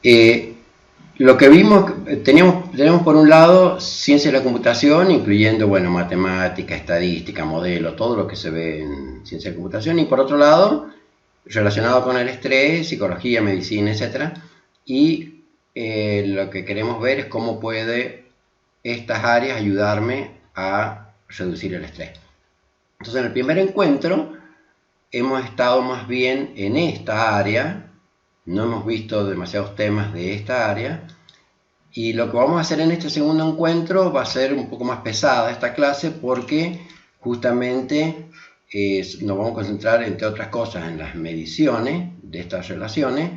Eh, lo que vimos, tenemos por un lado ciencia de la computación, incluyendo, bueno, matemática, estadística, modelo, todo lo que se ve en ciencia de la computación, y por otro lado, relacionado con el estrés, psicología, medicina, etcétera. Y lo que queremos ver es cómo puede estas áreas ayudarme a reducir el estrés. Entonces, en el primer encuentro hemos estado más bien en esta área, no hemos visto demasiados temas de esta área, y lo que vamos a hacer en este segundo encuentro va a ser un poco más pesada esta clase porque justamente nos vamos a concentrar, entre otras cosas, en las mediciones de estas relaciones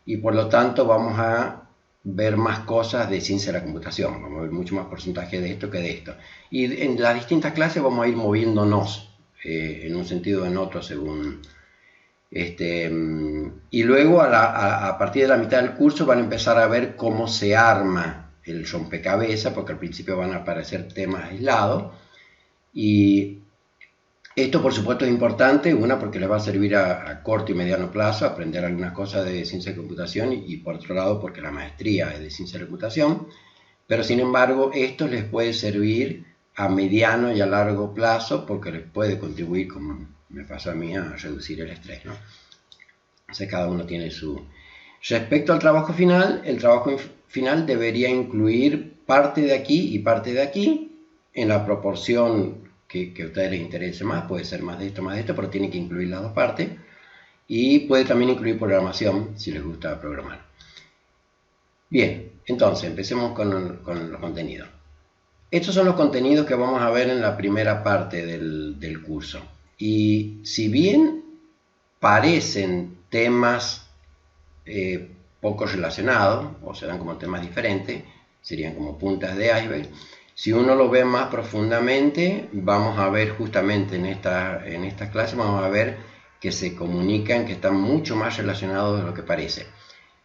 y por lo tanto vamos a ver más cosas de ciencia de la computación, vamos a ver mucho más porcentaje de esto que de esto. Y en las distintas clases vamos a ir moviéndonos en un sentido o en otro según y luego a partir de la mitad del curso van a empezar a ver cómo se arma el rompecabezas, porque al principio van a aparecer temas aislados. Y esto por supuesto es importante, una porque les va a servir a corto y mediano plazo aprender algunas cosas de ciencia de computación y por otro lado porque la maestría es de ciencia de computación, pero sin embargo esto les puede servir a mediano y a largo plazo porque les puede contribuir, como me pasó a mí, a reducir el estrés, ¿no? O sea, cada uno tiene su... Respecto al trabajo final, el trabajo final debería incluir parte de aquí y parte de aquí, en la proporción que a ustedes les interese más, puede ser más de esto, pero tiene que incluir las dos partes, y puede también incluir programación, si les gusta programar. Bien, entonces empecemos con los contenidos. Estos son los contenidos que vamos a ver en la primera parte del curso. Y si bien parecen temas poco relacionados, o se dan como temas diferentes, serían como puntas de iceberg. Si uno lo ve más profundamente, vamos a ver justamente en esta clase, vamos a ver que se comunican, que están mucho más relacionados de lo que parece.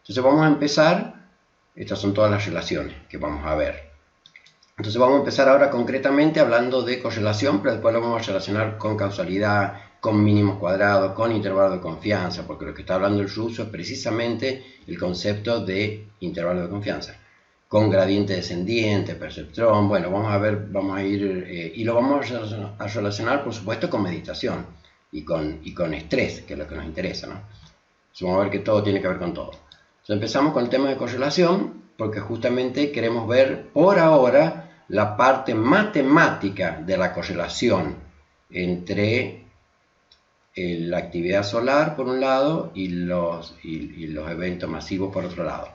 Entonces vamos a empezar, estas son todas las relaciones que vamos a ver. Entonces vamos a empezar ahora concretamente hablando de correlación, pero después lo vamos a relacionar con causalidad, con mínimos cuadrados, con intervalo de confianza, porque lo que está hablando el ruso es precisamente el concepto de intervalo de confianza, con gradiente descendiente, perceptrón. Bueno, vamos a ir, y lo vamos a relacionar, por supuesto, con meditación y con estrés, que es lo que nos interesa, ¿no? Entonces vamos a ver que todo tiene que ver con todo. Entonces empezamos con el tema de correlación, porque justamente queremos ver por ahora la parte matemática de la correlación entre la actividad solar por un lado y los eventos masivos por otro lado.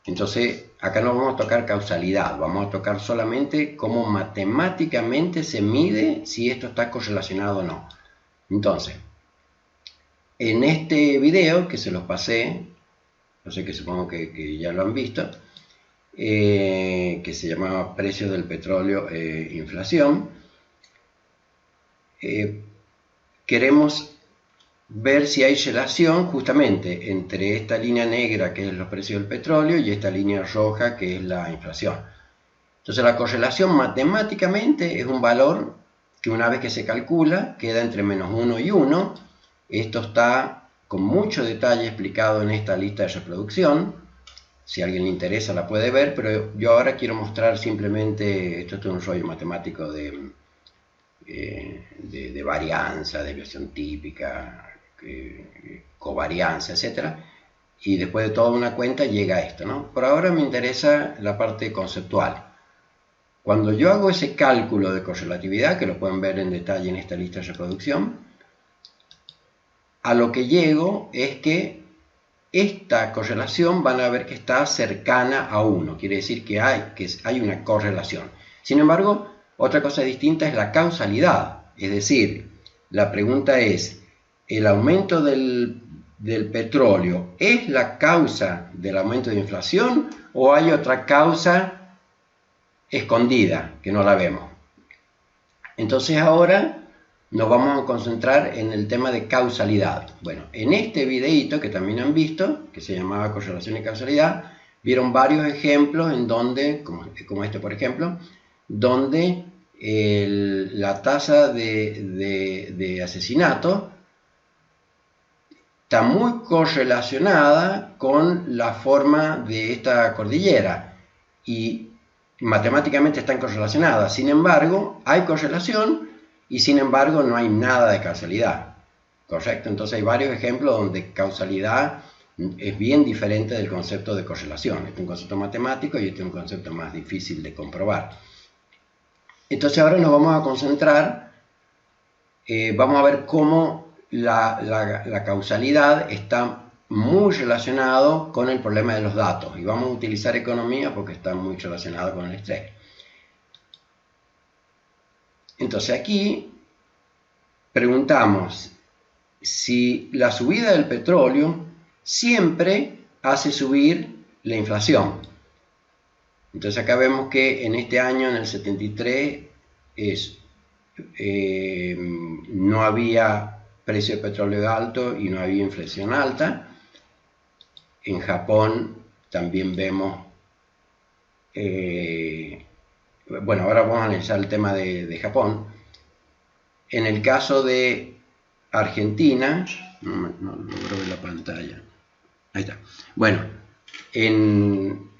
Entonces acá no vamos a tocar causalidad, vamos a tocar solamente cómo matemáticamente se mide si esto está correlacionado o no. Entonces, en este video que se los pasé, no sé, que supongo que ya lo han visto, que se llamaba Precios del Petróleo e Inflación, queremos ver si hay relación justamente entre esta línea negra que es los precios del petróleo y esta línea roja que es la inflación. Entonces la correlación matemáticamente es un valor que una vez que se calcula queda entre menos 1 y 1. Esto está con mucho detalle explicado en esta lista de reproducción. Si a alguien le interesa la puede ver, pero yo ahora quiero mostrar simplemente, esto es un rollo matemático de varianza, desviación típica, covarianza, etc. Y después de toda una cuenta llega a esto, ¿no? Por ahora me interesa la parte conceptual. Cuando yo hago ese cálculo de correlatividad, que lo pueden ver en detalle en esta lista de reproducción, a lo que llego es que esta correlación van a ver que está cercana a 1, quiere decir que hay una correlación. Sin embargo, otra cosa distinta es la causalidad, es decir, la pregunta es, ¿el aumento del petróleo es la causa del aumento de inflación o hay otra causa escondida que no la vemos? Entonces ahora nos vamos a concentrar en el tema de causalidad. Bueno, en este videito que también han visto, que se llamaba correlación y causalidad, vieron varios ejemplos en donde, como este por ejemplo, donde la tasa de asesinato está muy correlacionada con la forma de esta cordillera y matemáticamente están correlacionadas. Sin embargo, hay correlación y sin embargo no hay nada de causalidad. ¿Correcto? Entonces hay varios ejemplos donde causalidad es bien diferente del concepto de correlación. Este es un concepto matemático y este es un concepto más difícil de comprobar. Entonces ahora nos vamos a concentrar, vamos a ver cómo la causalidad está muy relacionado con el problema de los datos. Y vamos a utilizar economía porque está muy relacionado con el estrés. Entonces aquí preguntamos si la subida del petróleo siempre hace subir la inflación. Entonces acá vemos que en este año, en el 73, no había precio de petróleo alto y no había inflación alta. En Japón también vemos, bueno, ahora vamos a analizar el tema de Japón. En el caso de Argentina, no logro ver la pantalla, ahí está. Bueno, en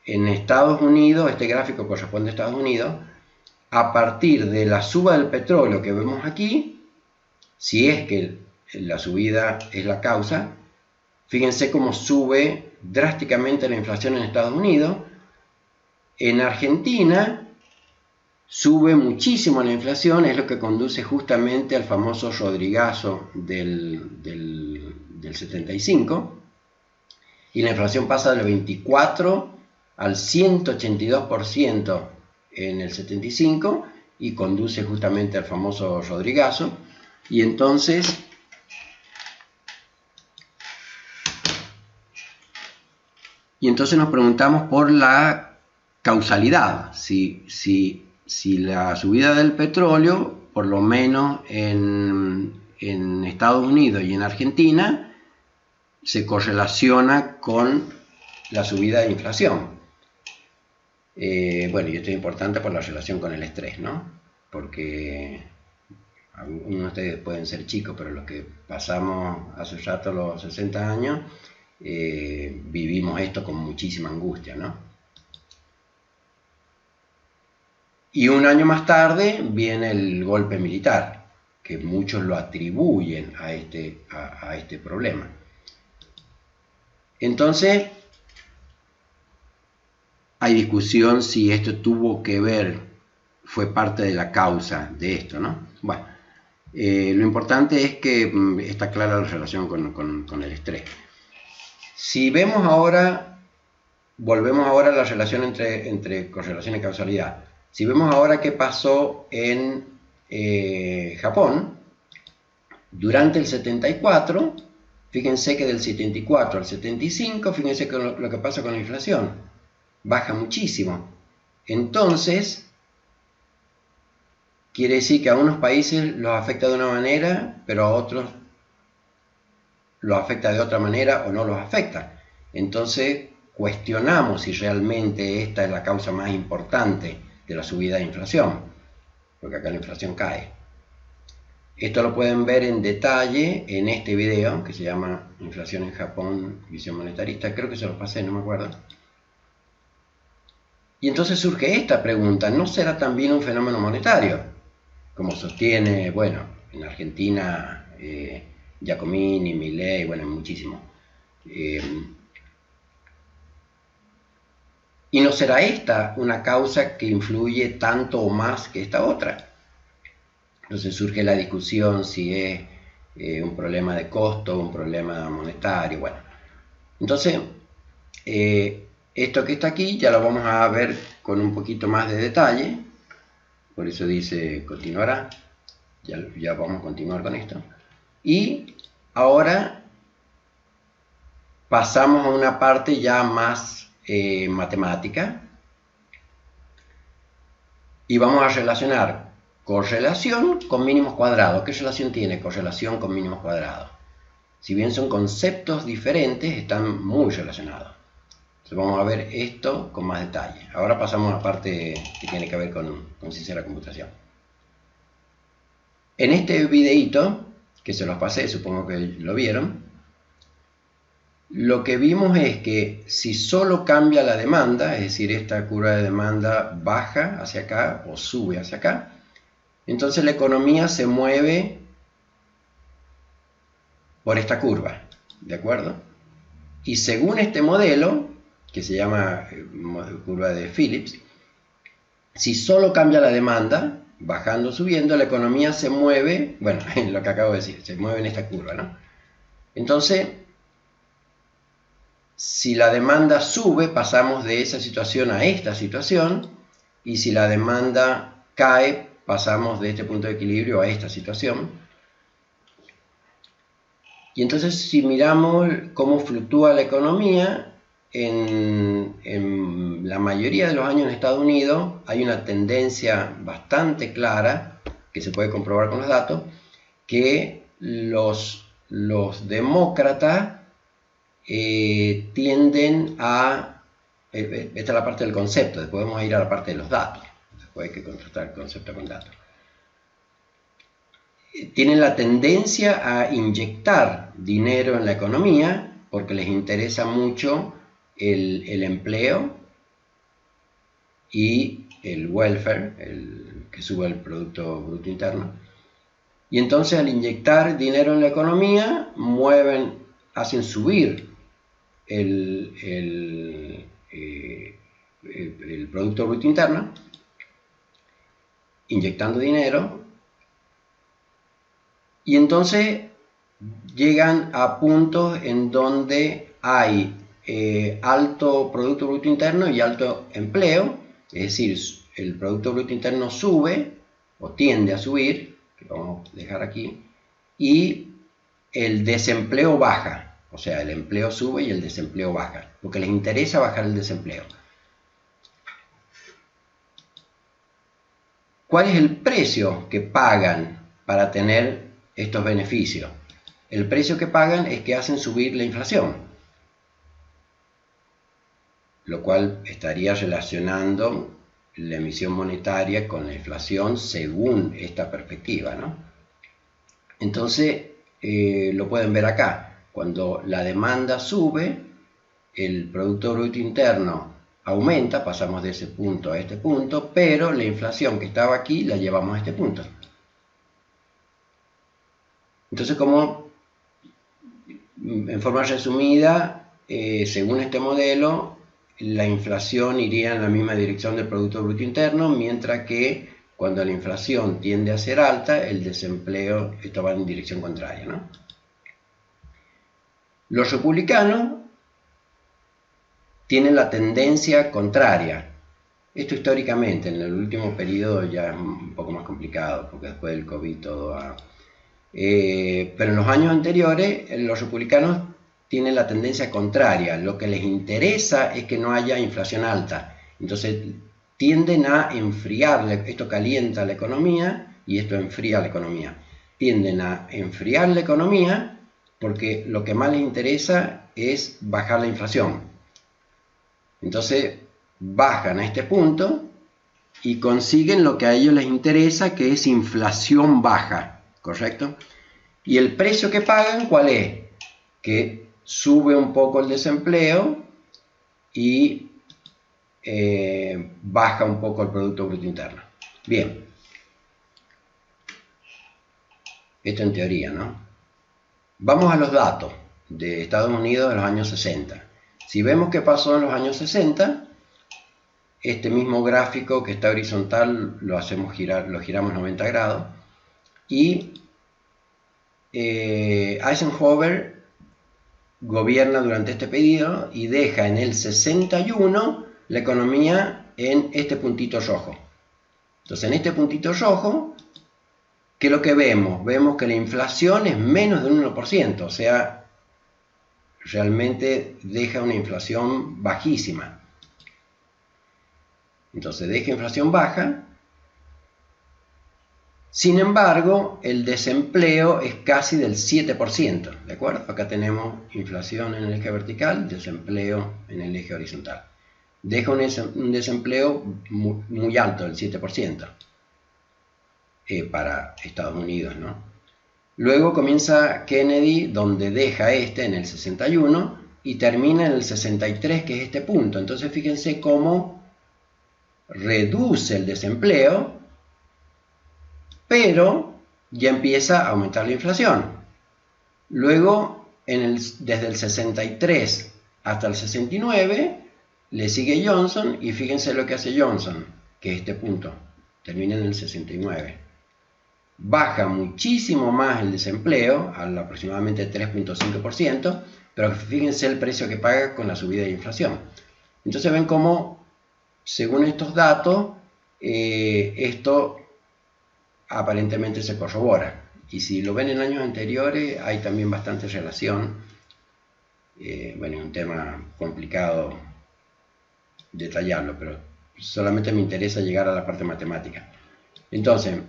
Estados Unidos, este gráfico corresponde a Estados Unidos, a partir de la suba del petróleo que vemos aquí, si es que la subida es la causa, fíjense cómo sube drásticamente la inflación en Estados Unidos. En Argentina sube muchísimo la inflación, es lo que conduce justamente al famoso Rodrigazo del 75, y la inflación pasa del 24 al 182% en el 75 y conduce justamente al famoso Rodrigazo. Y entonces nos preguntamos por la causalidad, si la subida del petróleo, por lo menos en Estados Unidos y en Argentina, se correlaciona con la subida de inflación. Bueno, y esto es importante por la relación con el estrés, ¿no? Porque algunos de ustedes pueden ser chicos, pero los que pasamos hace rato los 60 años, vivimos esto con muchísima angustia, ¿no? Y un año más tarde viene el golpe militar, que muchos lo atribuyen a este problema. Entonces, hay discusión si esto tuvo que ver, fue parte de la causa de esto, ¿no? Bueno, lo importante es que está clara la relación con el estrés. Si vemos ahora, volvemos ahora a la relación entre correlación y causalidad. Si vemos ahora qué pasó en Japón, durante el 74, fíjense que del 74 al 75, fíjense que lo que pasa con la inflación. Baja muchísimo. Entonces, quiere decir que a unos países los afecta de una manera, pero a otros los afecta de otra manera o no los afecta. Entonces, cuestionamos si realmente esta es la causa más importante de la subida de inflación, porque acá la inflación cae. Esto lo pueden ver en detalle en este video que se llama Inflación en Japón, visión monetarista. Creo que se los pasé, no me acuerdo. Y entonces surge esta pregunta, ¿no será también un fenómeno monetario? Como sostiene, bueno, en Argentina, Giacomini, Milei, bueno, muchísimo. ¿Y no será esta una causa que influye tanto o más que esta otra? Entonces surge la discusión si es un problema de costo, un problema monetario, bueno. Entonces, esto que está aquí ya lo vamos a ver con un poquito más de detalle, por eso dice continuará, ya vamos a continuar con esto. Y ahora pasamos a una parte ya más matemática y vamos a relacionar correlación con mínimos cuadrados. ¿Qué relación tiene correlación con mínimos cuadrados? Si bien son conceptos diferentes, están muy relacionados. Entonces vamos a ver esto con más detalle. Ahora pasamos a la parte que tiene que ver con ciencia de la computación. En este videíto, que se los pasé, supongo que lo vieron, lo que vimos es que si solo cambia la demanda, es decir, esta curva de demanda baja hacia acá o sube hacia acá, entonces la economía se mueve por esta curva, ¿de acuerdo? Y según este modelo, que se llama curva de Phillips, si solo cambia la demanda, bajando o subiendo, la economía se mueve, bueno, lo que acabo de decir, se mueve en esta curva, ¿no? Entonces, si la demanda sube, pasamos de esa situación a esta situación, y si la demanda cae, pasamos de este punto de equilibrio a esta situación. Y entonces, si miramos cómo fluctúa la economía, en la mayoría de los años en Estados Unidos hay una tendencia bastante clara, que se puede comprobar con los datos, que los demócratas tienden a... esta es la parte del concepto, después vamos a ir a la parte de los datos, después hay que contrastar el concepto con datos. Tienen la tendencia a inyectar dinero en la economía porque les interesa mucho el empleo y el welfare, que sube el Producto Bruto Interno. Y entonces al inyectar dinero en la economía, hacen subir el Producto Bruto Interno, inyectando dinero, y entonces llegan a puntos en donde hay alto Producto Bruto Interno y alto empleo, es decir, el Producto Bruto Interno sube o tiende a subir, que lo vamos a dejar aquí, y el desempleo baja, o sea, el empleo sube y el desempleo baja, porque les interesa bajar el desempleo. ¿Cuál es el precio que pagan para tener estos beneficios? El precio que pagan es que hacen subir la inflación, lo cual estaría relacionando la emisión monetaria con la inflación según esta perspectiva, ¿no? Entonces, lo pueden ver acá. Cuando la demanda sube, el Producto Bruto Interno aumenta, pasamos de ese punto a este punto, pero la inflación que estaba aquí la llevamos a este punto. Entonces, como en forma resumida, según este modelo, la inflación iría en la misma dirección del Producto Bruto Interno, mientras que cuando la inflación tiende a ser alta, el desempleo, esto va en dirección contraria, ¿no? Los republicanos tienen la tendencia contraria. Esto históricamente, en el último periodo ya es un poco más complicado, porque después del COVID todo va... pero en los años anteriores, los republicanos tienen la tendencia contraria. Lo que les interesa es que no haya inflación alta. Entonces tienden a enfriar, esto calienta la economía y esto enfría la economía. Tienden a enfriar la economía porque lo que más les interesa es bajar la inflación. Entonces bajan a este punto y consiguen lo que a ellos les interesa, que es inflación baja, ¿correcto? Y el precio que pagan, ¿cuál es? Que sube un poco el desempleo y baja un poco el Producto Bruto Interno. Bien. Esto en teoría, ¿no? Vamos a los datos de Estados Unidos de los años 60. Si vemos qué pasó en los años 60, este mismo gráfico que está horizontal lo hacemos girar, lo giramos 90 grados y Eisenhower gobierna durante este periodo y deja en el 61 la economía en este puntito rojo. Entonces, en este puntito rojo, ¿qué es lo que vemos? Vemos que la inflación es menos de un 1%, o sea, realmente deja una inflación bajísima. Entonces, deja inflación baja. Sin embargo, el desempleo es casi del 7%, ¿de acuerdo? Acá tenemos inflación en el eje vertical, desempleo en el eje horizontal. Deja un desempleo muy alto, del 7%, para Estados Unidos, ¿no? Luego comienza Kennedy, donde deja en el 61, y termina en el 63, que es este punto. Entonces fíjense cómo reduce el desempleo, pero ya empieza a aumentar la inflación. Luego, desde el 63 hasta el 69, le sigue Johnson, y fíjense lo que hace Johnson, que es este punto, termina en el 69. Baja muchísimo más el desempleo, al aproximadamente 3.5%, pero fíjense el precio que paga con la subida de inflación. Entonces ven cómo, según estos datos, esto aparentemente se corrobora. Y si lo ven en años anteriores, hay también bastante relación. Bueno, es un tema complicado detallarlo, pero solamente me interesa llegar a la parte matemática. Entonces,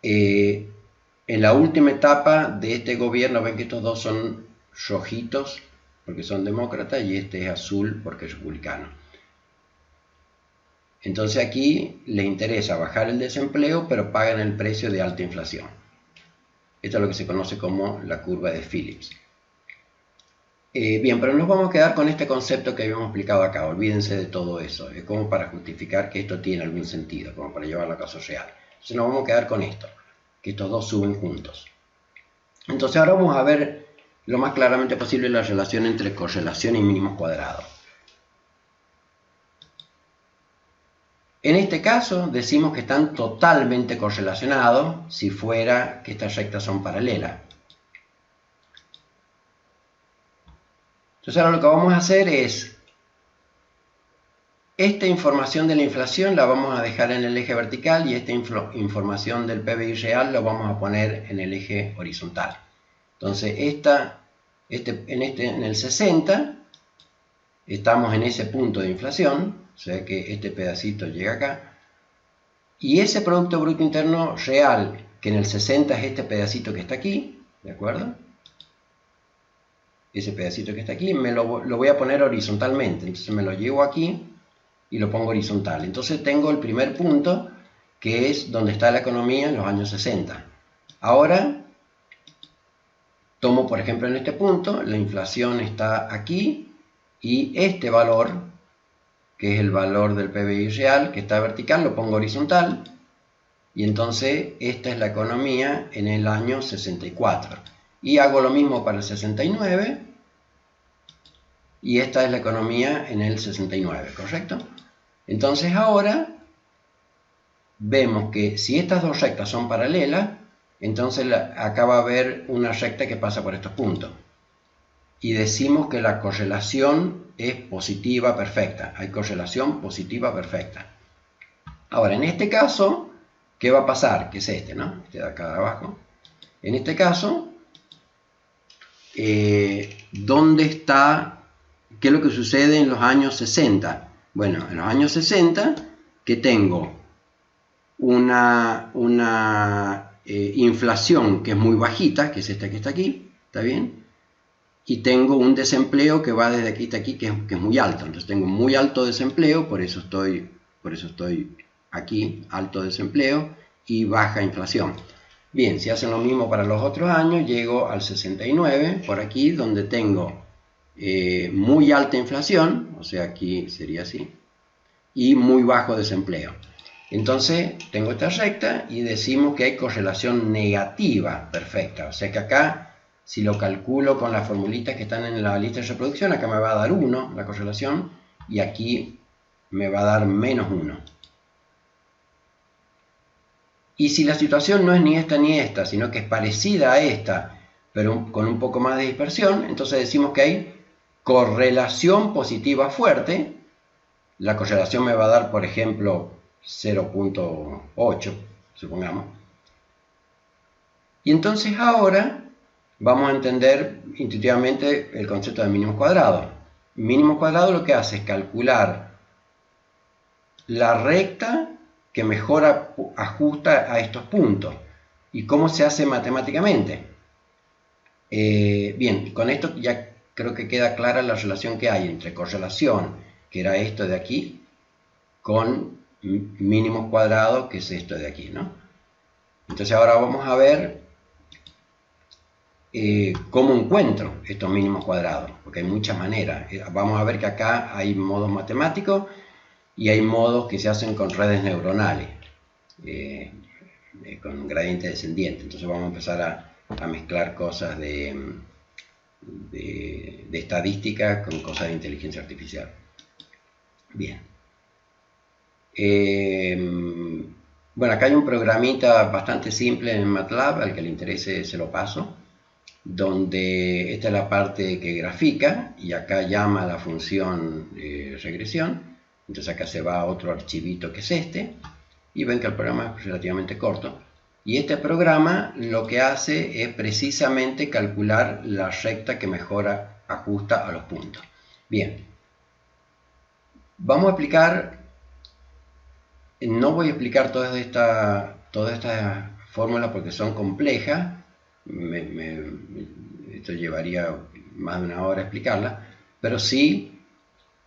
en la última etapa de este gobierno, ven que estos dos son rojitos porque son demócratas y este es azul porque es republicano. Entonces aquí les interesa bajar el desempleo, pero pagan el precio de alta inflación. Esto es lo que se conoce como la curva de Phillips. Bien, pero nos vamos a quedar con este concepto que habíamos explicado acá. Olvídense de todo eso. Es como para justificar que esto tiene algún sentido, como para llevarlo a caso real. Entonces nos vamos a quedar con esto, que estos dos suben juntos. Entonces ahora vamos a ver lo más claramente posible la relación entre correlación y mínimos cuadrados. En este caso decimos que están totalmente correlacionados si fuera que estas rectas son paralelas. Entonces ahora lo que vamos a hacer es, esta información de la inflación la vamos a dejar en el eje vertical y esta información del PBI real lo vamos a poner en el eje horizontal. Entonces en el 60 estamos en ese punto de inflación, o sea que este pedacito llega acá, y ese Producto Bruto Interno Real, que en el 60 es este pedacito que está aquí, ¿de acuerdo? Ese pedacito que está aquí, lo voy a poner horizontalmente, entonces me lo llevo aquí y lo pongo horizontal. Entonces tengo el primer punto, que es donde está la economía en los años 60. Ahora, tomo por ejemplo en este punto, la inflación está aquí, y este valor, que es el valor del PBI real, que está vertical, lo pongo horizontal, y entonces esta es la economía en el año 64. Y hago lo mismo para el 69, y esta es la economía en el 69, ¿correcto? Entonces ahora vemos que si estas dos rectas son paralelas, entonces acá va a haber una recta que pasa por estos puntos. Y decimos que la correlación es positiva perfecta. Hay correlación positiva perfecta. Ahora, en este caso, ¿qué va a pasar? Que es este, ¿no? Este de acá de abajo. En este caso, ¿dónde está? ¿Qué es lo que sucede en los años 60? Bueno, en los años 60, que tengo una inflación que es muy bajita, que es esta que está aquí, ¿está bien? Y tengo un desempleo que va desde aquí hasta aquí, que es muy alto. Entonces tengo muy alto desempleo, por eso estoy aquí, alto desempleo, y baja inflación. Bien, si hacen lo mismo para los otros años, llego al 69, por aquí, donde tengo muy alta inflación, o sea, aquí sería así, y muy bajo desempleo. Entonces tengo esta recta y decimos que hay correlación negativa perfecta, o sea que acá, si lo calculo con las formulitas que están en la lista de reproducción, acá me va a dar 1 la correlación, y aquí me va a dar menos 1. Y si la situación no es ni esta, sino que es parecida a esta, pero con un poco más de dispersión, entonces decimos que hay correlación positiva fuerte. La correlación me va a dar, por ejemplo, 0.8, supongamos. Y entonces ahora vamos a entender intuitivamente el concepto de mínimos cuadrados. Mínimos cuadrados lo que hace es calcular la recta que mejor ajusta a estos puntos. ¿Y cómo se hace matemáticamente? Bien, con esto ya creo que queda clara la relación que hay entre correlación, que era esto de aquí, con mínimos cuadrados, que es esto de aquí, ¿no? Entonces ahora vamos a ver cómo encuentro estos mínimos cuadrados, porque hay muchas maneras. Vamos a ver que acá hay modos matemáticos y hay modos que se hacen con redes neuronales, con gradiente descendiente. Entonces vamos a empezar a mezclar cosas de estadística con cosas de inteligencia artificial. Bien. Bueno, acá hay un programita bastante simple en MATLAB, al que le interese se lo paso, donde esta es la parte que grafica y acá llama a la función regresión. Entonces acá se va a otro archivito que es este y ven que el programa es relativamente corto. Y este programa lo que hace es precisamente calcular la recta que mejor ajusta a los puntos. Bien, vamos a explicar, no voy a explicar todas estas fórmulas porque son complejas, esto llevaría más de una hora explicarla, pero sí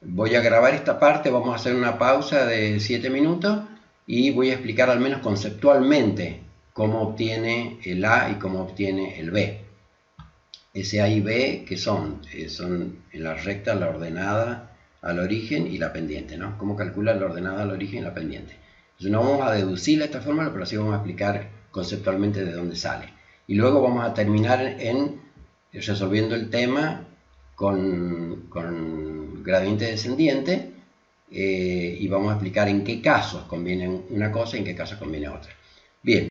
voy a grabar esta parte, vamos a hacer una pausa de 7 minutos y voy a explicar al menos conceptualmente cómo obtiene el A y cómo obtiene el B. Ese A y B, ¿qué son? Son en la recta, la ordenada al origen y la pendiente, ¿no? Cómo calcula la ordenada al origen y la pendiente. Entonces no vamos a deducirla esta fórmula, pero sí vamos a explicar conceptualmente de dónde sale. Y luego vamos a terminar resolviendo el tema con gradiente descendiente y vamos a explicar en qué casos conviene una cosa y en qué casos conviene otra. Bien.